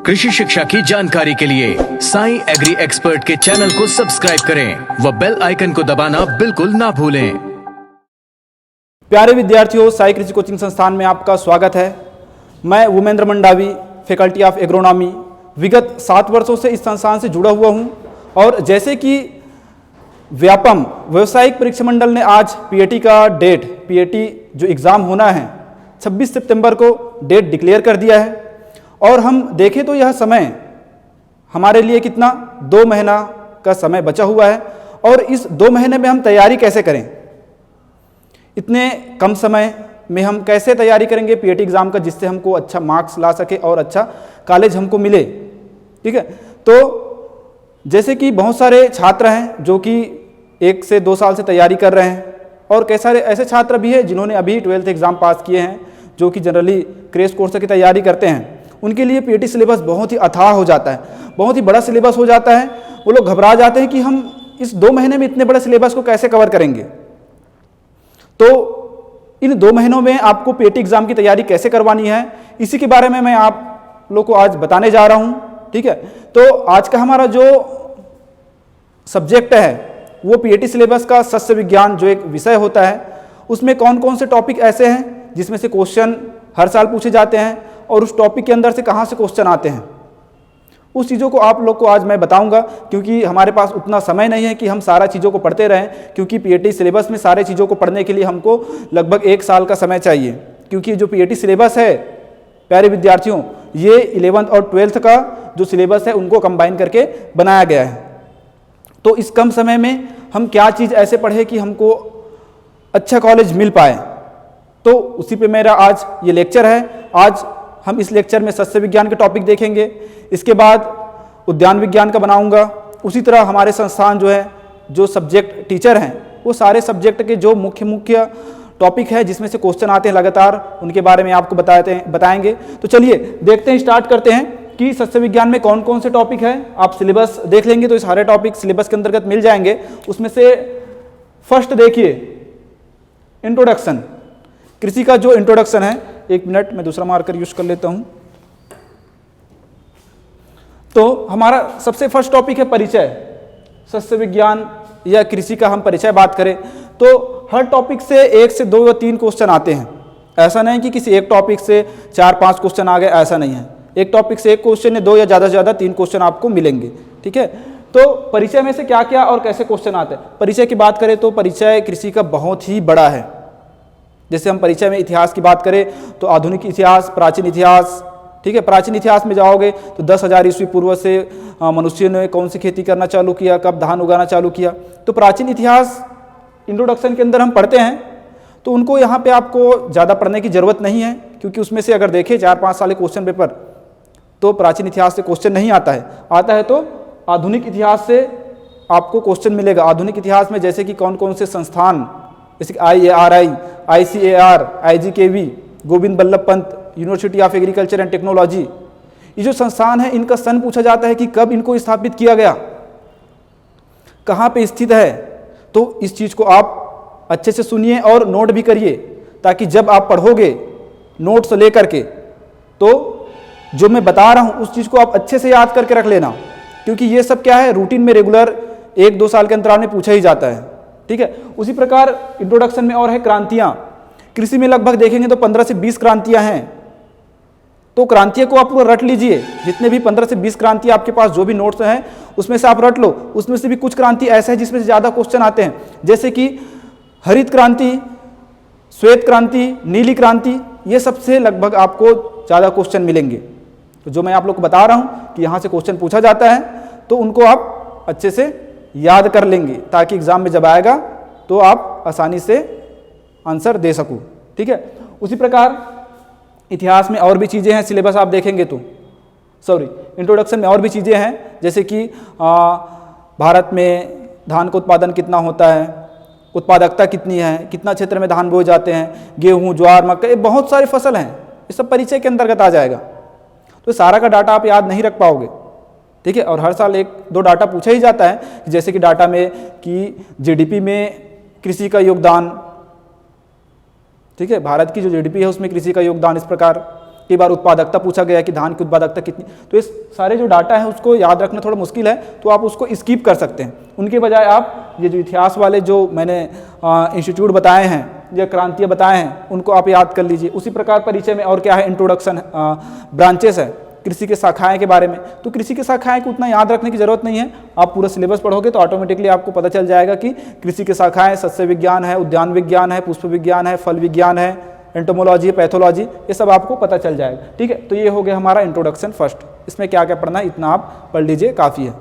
कृषि शिक्षा की जानकारी के लिए साई एग्री एक्सपर्ट के चैनल को सब्सक्राइब करें व बेल आइकन को दबाना बिल्कुल ना भूलें। प्यारे विद्यार्थियों, साई कृषि कोचिंग संस्थान में आपका स्वागत है। मैं वुमेंद्र मंडावी, फैकल्टी ऑफ एग्रोनॉमी, विगत 7 वर्षों से इस संस्थान से जुड़ा हुआ हूं। और जैसे कि व्यापम व्यावसायिक परीक्षा मंडल ने आज पीएटी का डेट, पीएटी जो एग्ज़ाम होना है 26 सितंबर को डेट डिक्लेयर कर दिया है। और हम देखें तो यह समय हमारे लिए कितना 2 महीना का समय बचा हुआ है। और इस 2 महीने में हम तैयारी कैसे करें, इतने कम समय में हम कैसे तैयारी करेंगे पीएटी एग्ज़ाम का, जिससे हमको अच्छा मार्क्स ला सके और अच्छा कॉलेज हमको मिले। ठीक है, तो जैसे कि बहुत सारे छात्र हैं जो कि 1 से 2 साल से तैयारी कर रहे हैं, और कई सारे ऐसे छात्र भी हैं जिन्होंने अभी 12th एग्ज़ाम पास किए हैं, जो कि जनरली क्रैश कोर्स की तैयारी करते हैं। उनके लिए पीएटी सिलेबस बहुत ही अथाह हो जाता है, बहुत ही बड़ा सिलेबस हो जाता है। वो लोग घबरा जाते हैं कि हम इस 2 महीने में इतने बड़े सिलेबस को कैसे कवर करेंगे। तो इन 2 महीनों में आपको पीएटी एग्ज़ाम की तैयारी कैसे करवानी है, इसी के बारे में मैं आप लोग को आज बताने जा रहा हूँ। ठीक है, तो आज का हमारा जो सब्जेक्ट है वो पीएटी सिलेबस का सस्य विज्ञान जो एक विषय होता है, उसमें कौन कौन से टॉपिक ऐसे हैं जिसमें से क्वेश्चन हर साल पूछे जाते हैं, और उस टॉपिक के अंदर से कहाँ से क्वेश्चन आते हैं, उस चीज़ों को आप लोग को आज मैं बताऊंगा। क्योंकि हमारे पास उतना समय नहीं है कि हम सारा चीज़ों को पढ़ते रहें, क्योंकि पीएटी सिलेबस में सारे चीज़ों को पढ़ने के लिए हमको लगभग 1 साल का समय चाहिए। क्योंकि जो पीएटी सिलेबस है प्यारे विद्यार्थियों, ये 11th और 12th का जो सिलेबस है उनको कंबाइन करके बनाया गया है। तो इस कम समय में हम क्या चीज़ ऐसे पढ़े कि हमको अच्छा कॉलेज मिल पाए, तो उसी पे मेरा आज ये लेक्चर है। आज हम इस लेक्चर में सस्य विज्ञान के टॉपिक देखेंगे, इसके बाद उद्यान विज्ञान का बनाऊंगा। उसी तरह हमारे संस्थान जो है, जो सब्जेक्ट टीचर हैं, वो सारे सब्जेक्ट के जो मुख्य टॉपिक है जिसमें से क्वेश्चन आते हैं लगातार, उनके बारे में आपको बताएंगे। तो चलिए देखते हैं, स्टार्ट करते हैं कि सस्य विज्ञान में कौन कौन से टॉपिक है। आप सिलेबस देख लेंगे तो सारे टॉपिक सिलेबस के अंतर्गत मिल जाएंगे। उसमें से फर्स्ट देखिए, इंट्रोडक्शन, कृषि का जो इंट्रोडक्शन है। 1 मिनट, मैं दूसरा मार्कर यूज कर लेता हूं। तो हमारा सबसे फर्स्ट टॉपिक है परिचय। सस्य विज्ञान या कृषि का हम परिचय बात करें तो हर टॉपिक से 1 से 2 या 3 क्वेश्चन आते हैं। ऐसा नहीं कि किसी एक टॉपिक से 4-5 क्वेश्चन आ गए, ऐसा नहीं है। एक टॉपिक से 1 क्वेश्चन, 2 या ज़्यादा से ज़्यादा 3 क्वेश्चन आपको मिलेंगे। ठीक है, तो परिचय में से क्या क्या और कैसे क्वेश्चन आते हैं। परिचय की बात करें तो परिचय कृषि का बहुत ही बड़ा है। जैसे हम परिचय में इतिहास की बात करें तो आधुनिक इतिहास, प्राचीन इतिहास। ठीक है, प्राचीन इतिहास में जाओगे तो 10,000 ईस्वी पूर्व से मनुष्य ने कौन सी खेती करना चालू किया, कब धान उगाना चालू किया। तो प्राचीन इतिहास इंट्रोडक्शन के अंदर हम पढ़ते हैं, तो उनको यहाँ पे आपको ज़्यादा पढ़ने की ज़रूरत नहीं है, क्योंकि उसमें से अगर देखें 4-5 साल के क्वेश्चन पेपर, तो प्राचीन इतिहास से क्वेश्चन नहीं आता है। आता है तो आधुनिक इतिहास से आपको क्वेश्चन मिलेगा। आधुनिक इतिहास में जैसे कि कौन कौन से संस्थान, जैसे IARI, ICAR, IGKV, Govind Ballabh Pant, university of agriculture and technology, ये जो संस्थान है इनका सन पूछा जाता है कि कब इनको स्थापित किया गया, कहाँ पे स्थित है। तो इस चीज़ को आप अच्छे से सुनिए और नोट भी करिए, ताकि जब आप पढ़ोगे नोट्स लेकर के, तो जो मैं बता रहा हूँ उस चीज़ को आप अच्छे से याद करके रख लेना। क्योंकि ये सब क्या है, रूटीन में रेगुलर 1-2 साल के अंतराल में पूछा ही जाता है। ठीक है, उसी प्रकार इंट्रोडक्शन में और है क्रांतियाँ। कृषि में लगभग देखेंगे तो 15 से 20 क्रांतियाँ हैं। तो क्रांतियों को आप पूरा रट लीजिए, जितने भी 15 से 20 क्रांतियाँ आपके पास जो भी नोट्स हैं उसमें से आप रट लो। उसमें से भी कुछ क्रांति ऐसे हैं जिसमें से ज़्यादा क्वेश्चन आते हैं, जैसे कि हरित क्रांति, श्वेत क्रांति, नीली क्रांति, ये सबसे लगभग आपको ज़्यादा क्वेश्चन मिलेंगे। तो जो मैं आप लोग को बता रहा हूँ कि यहाँ से क्वेश्चन पूछा जाता है, तो उनको आप अच्छे से याद कर लेंगे, ताकि एग्जाम में जब आएगा तो आप आसानी से आंसर दे सकूं। ठीक है, उसी प्रकार इतिहास में और भी चीज़ें हैं, सिलेबस आप देखेंगे तो इंट्रोडक्शन में और भी चीज़ें हैं, जैसे कि भारत में धान का उत्पादन कितना होता है, उत्पादकता कितनी है, कितना क्षेत्र में धान बोए जाते हैं, गेहूँ, ज्वार, मक्का, बहुत सारी फसल हैं। ये सब परिचय के अंतर्गत आ जाएगा। तो सारा का डाटा आप याद नहीं रख पाओगे। ठीक है, और हर साल 1-2 डाटा पूछा ही जाता है, जैसे कि डाटा में कि जीडीपी में कृषि का योगदान। ठीक है, भारत की जो जीडीपी है उसमें कृषि का योगदान इस प्रकार, कई बार उत्पादकता पूछा गया कि धान की उत्पादकता कितनी। तो इस सारे जो डाटा है उसको याद रखना थोड़ा मुश्किल है, तो आप उसको स्किप कर सकते हैं। उनके बजाय आप ये जो इतिहास वाले जो मैंने इंस्टीट्यूट बताए हैं या क्रांतियाँ बताए हैं उनको आप याद कर लीजिए। उसी प्रकार परिचय में और क्या है, इंट्रोडक्शन, ब्रांचेस है, कृषि के शाखाएं के बारे में। तो कृषि के शाखाएं को उतना याद रखने की जरूरत नहीं है, आप पूरा सिलेबस पढ़ोगे तो ऑटोमेटिकली आपको पता चल जाएगा कि कृषि के शाखाएं सस्य विज्ञान है, उद्यान विज्ञान है, पुष्प विज्ञान है, फल विज्ञान है, एंटोमोलॉजी, पैथोलॉजी, ये सब आपको पता चल जाएगा। ठीक है, तो ये हो गया हमारा इंट्रोडक्शन फर्स्ट। इसमें क्या क्या पढ़ना है इतना आप पढ़ लीजिए, काफ़ी है।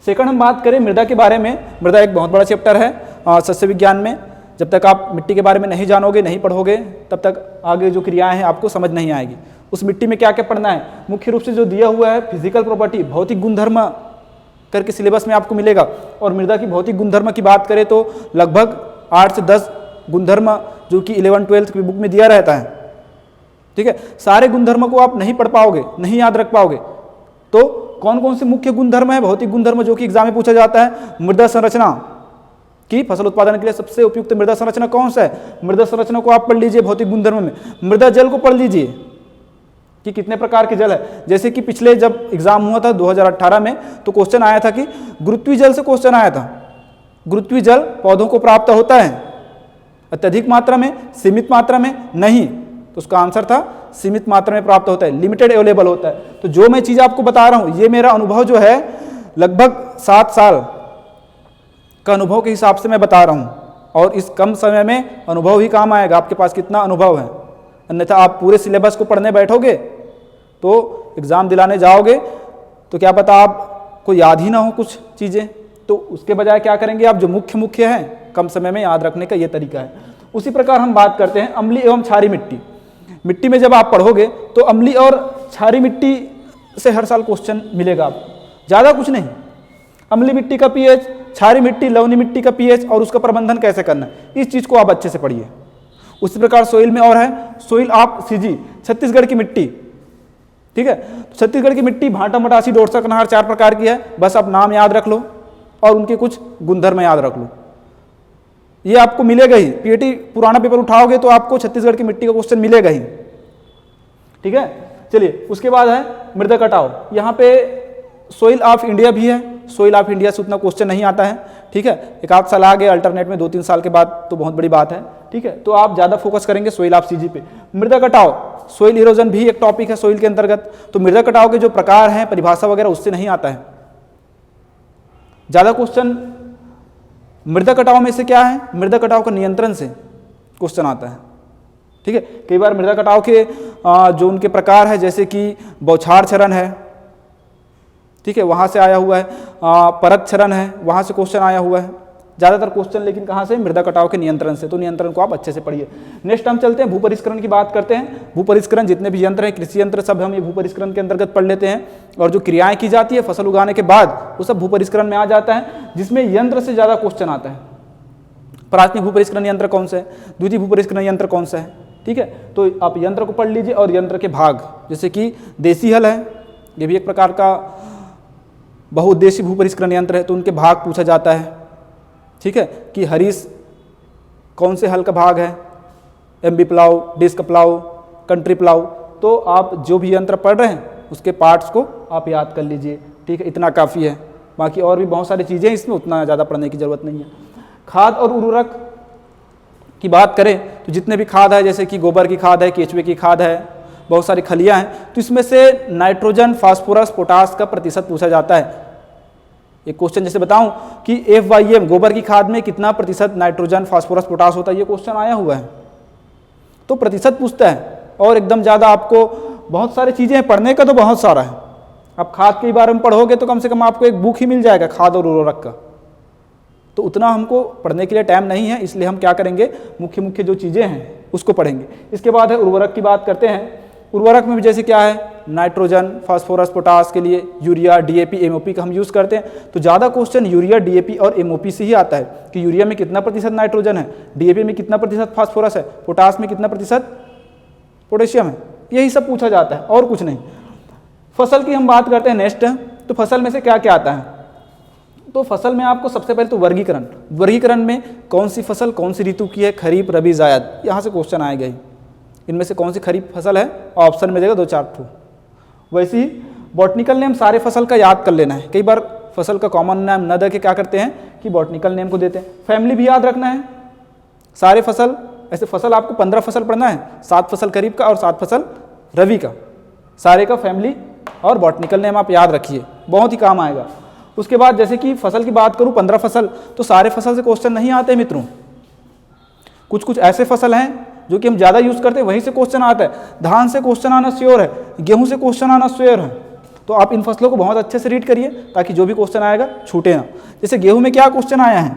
सेकंड हम बात करें मृदा के बारे में। मृदा एक बहुत बड़ा चैप्टर है सस्य विज्ञान में। जब तक आप मिट्टी के बारे में नहीं जानोगे, नहीं पढ़ोगे, तब तक आगे जो क्रियाएं हैं आपको समझ नहीं आएगी। उस मिट्टी में क्या क्या पढ़ना है, मुख्य रूप से जो दिया हुआ है फिजिकल प्रॉपर्टी, भौतिक गुणधर्म करके सिलेबस में आपको मिलेगा। और मृदा की भौतिक गुणधर्म की बात करें तो लगभग 8 से 10 गुणधर्म जो कि 11-12 की बुक में दिया रहता है। ठीक है, सारे गुणधर्म को आप नहीं पढ़ पाओगे, नहीं याद रख पाओगे। तो कौन कौन से मुख्य गुणधर्म है, भौतिक गुणधर्म, जो कि एग्जाम में पूछा जाता है। मृदा संरचना की फसल उत्पादन के लिए सबसे उपयुक्त मृदा संरचना कौन सा है, मृदा संरचना को आप पढ़ लीजिए भौतिक गुणधर्म में। मृदा जल को पढ़ लीजिए कि कितने प्रकार के जल है। जैसे कि पिछले जब एग्जाम हुआ था 2018 में, तो क्वेश्चन आया था कि गुरुत्वीय जल से क्वेश्चन आया था। गुरुत्वीय जल पौधों को प्राप्त होता है अत्यधिक मात्रा में, सीमित मात्रा में, नहीं। तो उसका आंसर था सीमित मात्रा में प्राप्त होता है, लिमिटेड अवेलेबल होता है। तो जो मैं चीज़ आपको बता रहा हूँ, ये मेरा अनुभव जो है लगभग 7 साल का अनुभव के हिसाब से मैं बता रहा हूँ। और इस कम समय में अनुभव ही काम आएगा, आपके पास कितना अनुभव है। अन्यथा आप पूरे सिलेबस को पढ़ने बैठोगे तो एग्ज़ाम दिलाने जाओगे तो क्या पता आपको याद ही ना हो कुछ चीज़ें। तो उसके बजाय क्या करेंगे आप, जो मुख्य मुख्य हैं कम समय में याद रखने का ये तरीका है। उसी प्रकार हम बात करते हैं अम्लीय एवं क्षारीय मिट्टी। मिट्टी में जब आप पढ़ोगे तो अम्लीय और क्षारीय मिट्टी से हर साल क्वेश्चन मिलेगा आपको, ज़्यादा कुछ नहीं। अम्लीय मिट्टी का पीएच, क्षारीय मिट्टी, लवणीय मिट्टी का पीएच और उसका प्रबंधन कैसे करना है, इस चीज़ को आप अच्छे से पढ़िए। उसी प्रकार सोइल में और है, सोइल आप सीजी, छत्तीसगढ़ की मिट्टी। ठीक है, तो छत्तीसगढ़ की मिट्टी भाटा, मटासी, डोरसा, कन्हार 4 प्रकार की है। बस आप नाम याद रख लो और उनके कुछ गुणधर्म याद रख लो, ये आपको मिलेगा ही। पीएटी पुराना पेपर उठाओगे तो आपको छत्तीसगढ़ की मिट्टी का क्वेश्चन मिलेगा ही। ठीक है, चलिए उसके बाद है मृदा कटाव। यहाँ पे सोइल ऑफ इंडिया भी है, सोइल ऑफ इंडिया से उतना क्वेश्चन नहीं आता है। ठीक है, एक आध साल आ गए अल्टरनेट में, 2-3 साल के बाद तो बहुत बड़ी बात है। ठीक है, तो आप ज़्यादा फोकस करेंगे सोइल ऑफ सीजी पे। मृदा कटाव, सोइल इरोजन भी एक टॉपिक है सोइल के अंतर्गत। तो मृदा कटाव के जो प्रकार हैं, परिभाषा वगैरह उससे नहीं आता है ज़्यादा क्वेश्चन। मृदा कटाव में से क्या है, मृदा कटाव का नियंत्रण से क्वेश्चन आता है। ठीक है, कई बार मृदा कटाव के जो उनके प्रकार है, जैसे कि बौछार चरण है, ठीक है, वहाँ से आया हुआ है, परत चरण है, वहाँ से क्वेश्चन आया हुआ है ज़्यादातर क्वेश्चन, लेकिन कहाँ से, मृदा कटाव के नियंत्रण से। तो नियंत्रण को आप अच्छे से पढ़िए। नेक्स्ट हम चलते हैं भूपरिष्करण की बात करते हैं। भूपरिष्करण जितने भी यंत्र हैं, कृषि यंत्र, सब हम ये भूपरिष्करण के अंतर्गत पढ़ लेते हैं। और जो क्रियाएं की जाती है फसल उगाने के बाद, वो सब भूपरिष्करण में आ जाता है, जिसमें यंत्र से ज़्यादा क्वेश्चन आता है। प्राथमिक भूपरिष्करण यंत्र कौन सा है, द्वितीय भूपरिष्करण यंत्र कौन सा है। ठीक है, तो आप यंत्र को पढ़ लीजिए और यंत्र के भाग, जैसे कि देसी हल है, ये भी एक प्रकार का बहुउद्देशीय भूपरिष्करण यंत्र है, तो उनके भाग पूछा जाता है। ठीक है, कि हरीश कौन से हल का भाग है, MB plough, disc plough, country plough. तो आप जो भी यंत्र पढ़ रहे हैं उसके पार्ट्स को आप याद कर लीजिए। ठीक है, इतना काफ़ी है। बाकी और भी बहुत सारी चीज़ें इसमें, उतना ज़्यादा पढ़ने की ज़रूरत नहीं है। खाद और उर्वरक की बात करें तो जितने भी खाद है, जैसे कि गोबर की खाद है, केचुए की खाद है, बहुत सारी खलियाँ हैं, तो इसमें से नाइट्रोजन, फास्फोरस, पोटास का प्रतिशत पूछा जाता है। एक क्वेश्चन जैसे बताऊं कि FYM गोबर की खाद में कितना प्रतिशत नाइट्रोजन, फास्फोरस, पोटास होता है, ये क्वेश्चन आया हुआ है। तो प्रतिशत पूछता है, और एकदम ज़्यादा आपको बहुत सारी चीज़ें हैं, पढ़ने का तो बहुत सारा है। आप खाद के बारे में पढ़ोगे तो कम से कम आपको एक बुक ही मिल जाएगा खाद और उर्वरक का। तो उतना हमको पढ़ने के लिए टाइम नहीं है, इसलिए हम क्या करेंगे, मुख्य मुख्य जो चीज़ें हैं उसको पढ़ेंगे। इसके बाद है उर्वरक की बात करते हैं। उर्वरक में भी जैसे क्या है, नाइट्रोजन, फास्फोरस, पोटास के लिए यूरिया, DAP, MOP का हम यूज़ करते हैं। तो ज़्यादा क्वेश्चन यूरिया, DAP और MOP से ही आता है कि यूरिया में कितना प्रतिशत नाइट्रोजन है, DAP में कितना प्रतिशत फास्फोरस है, पोटास में कितना प्रतिशत पोटेशियम है, यही सब पूछा जाता है और कुछ नहीं। फसल की हम बात करते हैं नेक्स्ट। तो फसल में से क्या क्या आता है, तो फसल में आपको सबसे पहले तो वर्गीकरण में कौन सी फसल कौन सी ऋतु की है, खरीफ, रबी, जायद, यहाँ से क्वेश्चन आएगा ही। इनमें से कौन सी खरीफ फसल है, ऑप्शन में देगा 2-4 ठो। वैसे ही बॉटनिकल नेम सारे फसल का याद कर लेना है। कई बार फसल का कॉमन नेम न दे के क्या करते हैं कि बॉटनिकल नेम को देते हैं। फैमिली भी याद रखना है, सारे फसल, ऐसे फसल आपको 15 फसल पढ़ना है, 7 फसल खरीफ का और 7 फसल रवि का, सारे का फैमिली और बॉटनिकल नेम आप याद रखिए, बहुत ही काम आएगा। उसके बाद जैसे कि फसल की बात करूं 15 फसल, तो सारे फसल से क्वेश्चन नहीं आते मित्रों, कुछ कुछ ऐसे फसल हैं जो कि हम ज़्यादा यूज़ करते हैं, वहीं से क्वेश्चन आता है। धान से क्वेश्चन आना श्योर है, गेहूं से क्वेश्चन आना श्योर है। तो आप इन फसलों को बहुत अच्छे से रीड करिए ताकि जो भी क्वेश्चन आएगा छूटे ना। जैसे गेहूं में क्या क्वेश्चन आया है,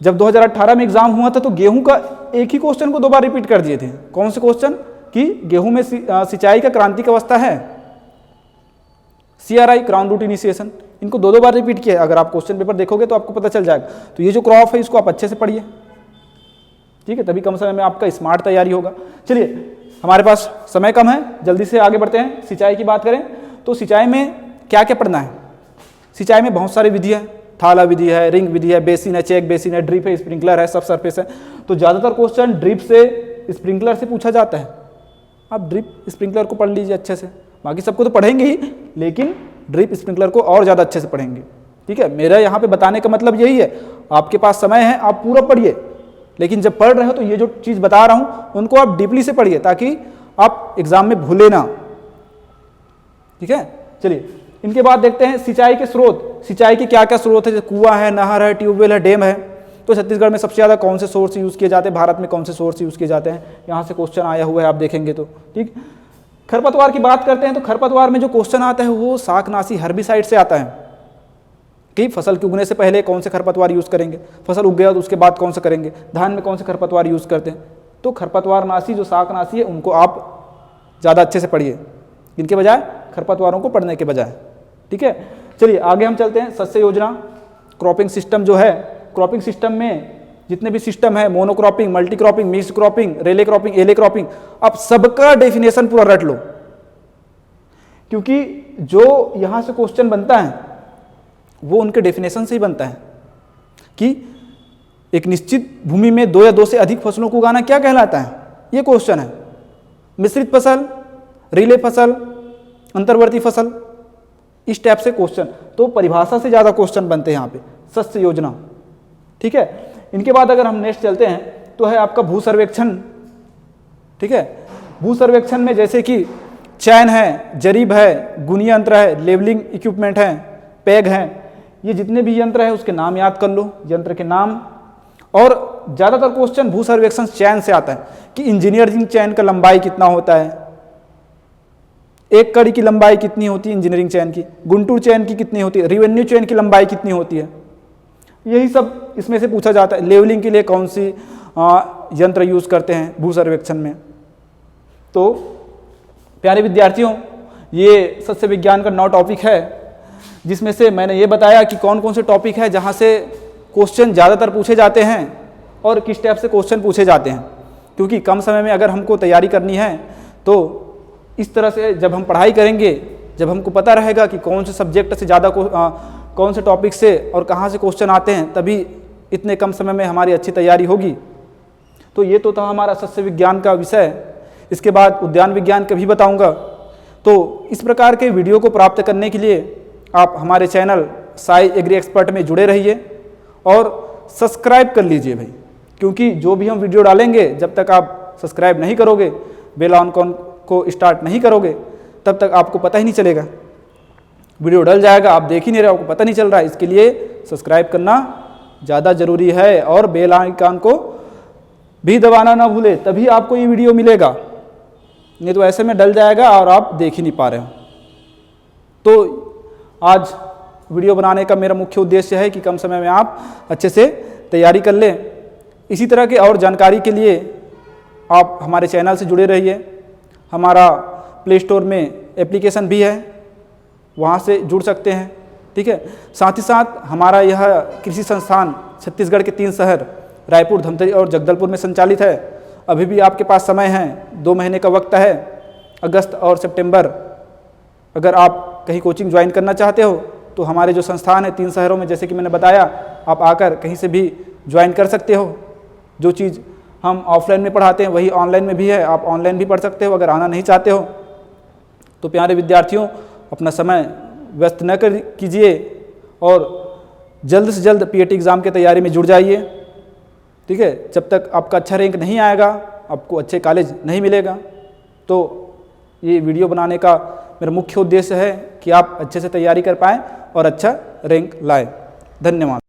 जब 2018 में एग्जाम हुआ था तो गेहूं का एक ही क्वेश्चन को 2 बार रिपीट कर दिए थे। कौन से क्वेश्चन कि गेहूं में सिंचाई का क्रांतिक अवस्था है, CRI क्राउन रूट इनिशिएशन, इनको 2-2 बार रिपीट किया। अगर आप क्वेश्चन पेपर देखोगे तो आपको पता चल जाएगा। तो ये जो क्रॉप है इसको आप अच्छे से पढ़िए, ठीक है, तभी कम समय में आपका स्मार्ट तैयारी होगा। चलिए, हमारे पास समय कम है, जल्दी से आगे बढ़ते हैं। सिंचाई की बात करें तो सिंचाई में क्या क्या पढ़ना है। सिंचाई में बहुत सारी विधि है, थाला विधि है, रिंग विधि है, बेसिन है, चेक बेसिन है, ड्रिप है, स्प्रिंकलर है, सब सरफेस है। तो ज़्यादातर क्वेश्चन ड्रिप से, स्प्रिंकलर से पूछा जाता है। आप ड्रिप स्प्रिंकलर को पढ़ लीजिए अच्छे से, बाकी सबको तो पढ़ेंगे ही, लेकिन ड्रिप स्प्रिंकलर को और ज़्यादा अच्छे से पढ़ेंगे, ठीक है। मेरा यहाँ पे बताने का मतलब यही है, आपके पास समय है, आप पूरा पढ़िए, लेकिन जब पढ़ रहे हो तो ये जो चीज़ बता रहा हूँ उनको आप डीपली से पढ़िए ताकि आप एग्जाम में भूले ना, ठीक है। चलिए, इनके बाद देखते हैं सिंचाई के स्रोत। सिंचाई के क्या क्या स्रोत है, जैसे कुआं है, नहर है, ट्यूबवेल है, डैम है। तो छत्तीसगढ़ में सबसे ज़्यादा कौन से सोर्स यूज़ किए जाते हैं, भारत में कौन से सोर्स यूज़ किए जाते हैं, यहाँ से क्वेश्चन आया हुआ है, आप देखेंगे तो, ठीक। खरपतवार की बात करते हैं तो खरपतवार में जो क्वेश्चन आता है वो शाकनाशी हर्बिसाइड से आता है कि फसल के उगने से पहले कौन से खरपतवार यूज़ करेंगे, फसल उग गया तो उसके बाद कौन सा करेंगे, धान में कौन से खरपतवार यूज़ करते हैं। तो खरपतवार नाशी जो शाकनाशी है उनको आप ज़्यादा अच्छे से पढ़िए, इनके बजाय खरपतवारों को पढ़ने के बजाय, ठीक है। चलिए आगे हम चलते हैं। शस्य योजना, क्रॉपिंग सिस्टम जो है, क्रॉपिंग सिस्टम में जितने भी सिस्टम है, monocropping, multi cropping, mix cropping, relay cropping, alley cropping, आप सबका डेफिनेशन पूरा रट लो, क्योंकि जो यहाँ से क्वेश्चन बनता है वो उनके डेफिनेशन से ही बनता है कि एक निश्चित भूमि में 2 या 2 से अधिक फसलों को उगाना क्या कहलाता है, ये क्वेश्चन है। मिश्रित फसल, रिले फसल, अंतर्वर्ती फसल, इस टाइप से क्वेश्चन, तो परिभाषा से ज़्यादा क्वेश्चन बनते हैं यहाँ पे। शस्य योजना, ठीक है। इनके बाद अगर हम नेक्स्ट चलते हैं तो है आपका भू सर्वेक्षण, ठीक है। भू सर्वेक्षण में जैसे कि चैन है, जरीब है, गुनी यंत्र है, लेवलिंग इक्विपमेंट है, पैग है, ये जितने भी यंत्र है उसके नाम याद कर लो, यंत्र के नाम। और ज़्यादातर क्वेश्चन भू सर्वेक्षण चैन से आता है कि इंजीनियरिंग चैन का लंबाई कितना होता है, एक कड़ी की लंबाई कितनी होती है इंजीनियरिंग चैन की, गुंटूर चैन की कितनी होती है, रेवेन्यू चैन की लंबाई कितनी होती है, यही सब इसमें से पूछा जाता है। लेवलिंग के लिए कौन सी यंत्र यूज़ करते हैं भू सर्वेक्षण में। तो प्यारे विद्यार्थियों, ये शस्य विज्ञान का 9 टॉपिक है, जिसमें से मैंने ये बताया कि कौन कौन से टॉपिक है जहाँ से क्वेश्चन ज़्यादातर पूछे जाते हैं और किस टाइप से क्वेश्चन पूछे जाते हैं। क्योंकि कम समय में अगर हमको तैयारी करनी है तो इस तरह से जब हम पढ़ाई करेंगे, जब हमको पता रहेगा कि कौन से सब्जेक्ट से ज़्यादा कौन से टॉपिक से और कहाँ से क्वेश्चन आते हैं, तभी इतने कम समय में हमारी अच्छी तैयारी होगी। तो ये तो था हमारा शस्य विज्ञान का विषय। इसके बाद उद्यान विज्ञान का भी बताऊंगा। तो इस प्रकार के वीडियो को प्राप्त करने के लिए आप हमारे चैनल साई एग्री एक्सपर्ट में जुड़े रहिए और सब्सक्राइब कर लीजिए भाई, क्योंकि जो भी हम वीडियो डालेंगे जब तक आप सब्सक्राइब नहीं करोगे, बेल आइकन को स्टार्ट नहीं करोगे, तब तक आपको पता ही नहीं चलेगा। वीडियो डल जाएगा, आप देख ही नहीं रहे, आपको पता नहीं चल रहा है। इसके लिए सब्सक्राइब करना ज़्यादा ज़रूरी है और बेल आइकन को भी दबाना ना भूले, तभी आपको ये वीडियो मिलेगा, नहीं तो ऐसे में डल जाएगा और आप देख ही नहीं पा रहे हो। तो आज वीडियो बनाने का मेरा मुख्य उद्देश्य है कि कम समय में आप अच्छे से तैयारी कर लें। इसी तरह के और जानकारी के लिए आप हमारे चैनल से जुड़े रहिए। हमारा प्ले स्टोर में एप्लीकेशन भी है, वहाँ से जुड़ सकते हैं, ठीक है। साथ ही साथ हमारा यह कृषि संस्थान छत्तीसगढ़ के 3 शहर रायपुर, धमतरी और जगदलपुर में संचालित है। अभी भी आपके पास समय है, 2 महीने का वक्त है, अगस्त और सितंबर। अगर आप कहीं कोचिंग ज्वाइन करना चाहते हो तो हमारे जो संस्थान है 3 शहरों में, जैसे कि मैंने बताया, आप आकर कहीं से भी ज्वाइन कर सकते हो। जो चीज़ हम ऑफलाइन में पढ़ाते हैं वही ऑनलाइन में भी है, आप ऑनलाइन भी पढ़ सकते हो अगर आना नहीं चाहते हो। तो प्यारे विद्यार्थियों, अपना समय व्यस्त न कीजिए और जल्द से जल्द पीएटी एग्ज़ाम की तैयारी में जुड़ जाइए। ठीक है, जब तक आपका अच्छा रैंक नहीं आएगा, आपको अच्छे कॉलेज नहीं मिलेगा। तो ये वीडियो बनाने का मेरा मुख्य उद्देश्य है कि आप अच्छे से तैयारी कर पाएँ और अच्छा रैंक लाएँ। धन्यवाद।